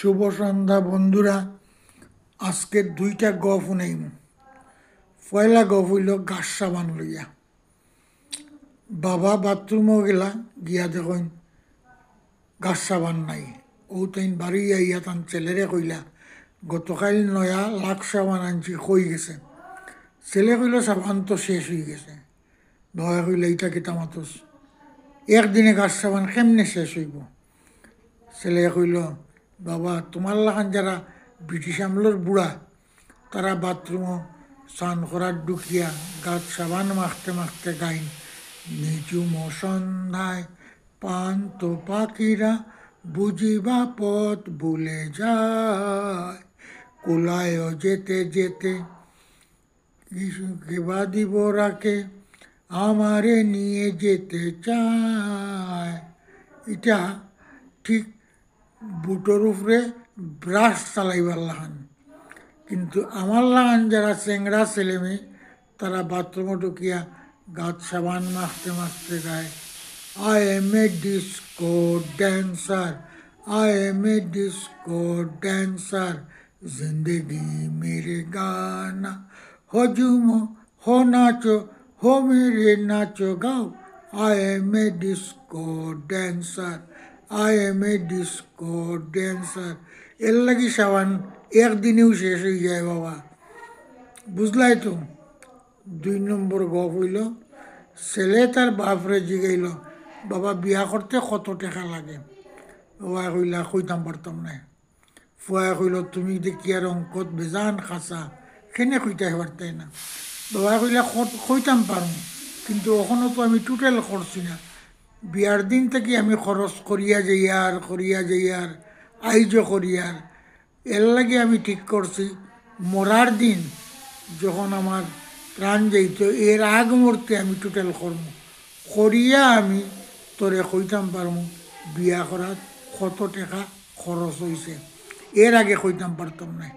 শুভ সন্ধ্যা বন্ধুরা। আজকের দুইটা গপ নেই। পয়লা গপ হইল গাছ সাবান লইয়া। বাবা বাথরুমও গেলা, গিয়া দেখুন গাছ সাবান নাই। ও তাইন বাড়ি আইয়া তান ছেলেরে কইলা গতকাল নয়া লাখ সাবান আনছি, কই গেছে? ছেলে কইল সাবান তো শেষ হয়ে গেছে। বাবা কইল এইটা কেটা মাতস, একদিনে গাছ সাবান কেমনে শেষ হইব? ছেলে কইল বাবা তোমার লাগান যারা ব্রিটিশ আমলের বুড়া, তারা বাথরুমও স্নান করার ঢুকিয়া গাছ সাবান মাখতে মাখতে গাইন, নিঝুম সন্ধ্যায় পান্ত পাখিরা বুঝিবা পথ ভুলে যায়, কোলায় যেতে যেতে কেবা দিব রাখে আমারে নিয়ে যেতে চায়। এটা ঠিক বুটোর উপরে ব্রাশ চালাইবার লাগান। কিন্তু আমার লাগান যারা চেংড়া ছেলেমেয়ে, তারা বাথরুমে ঢুকিয়া গাছ সাবান মাখতে মাখতে গায়, I M A disco dancer, I M A disco dancer, জিন্দগি মেরে গানা, হো ঝুমো হো নাচো হো মেরে নাচো গাও, I M A disco dancer, I M A disco dancer. এর লাগি সাবান একদিনেও শেষ হয়ে যায় বাবা, বুঝলাই তো? 2 নম্বর গপ হইল, ছেলে তার বাপরে জিগাইল বাবা বিয়া করতে কত টাকা লাগে? বাবা কইলা কইতাম পারতাম না। ফুয়া কইল তুমি দেখি আর অঙ্কত বেজান খাসা, কেনে কইতে পারতাই না? বাবা কইলা কইতাম পারো, কিন্তু ওখানে তো আমি টোটাল করছি না। বিয়ার দিন থেকে আমি খরচ করিয়া যাইয়ার আইজ করিয়ার। এর লাগে আমি ঠিক করছি মরার দিন যখন আমার প্রাণ যাইত, এর আগ মুহূর্তে আমি টোটাল করবো, করিয়া আমি তোরে কইতাম পারবো বিয়া করার কত টাকা খরচ হয়েছে। এর আগে কইতাম পারতাম না।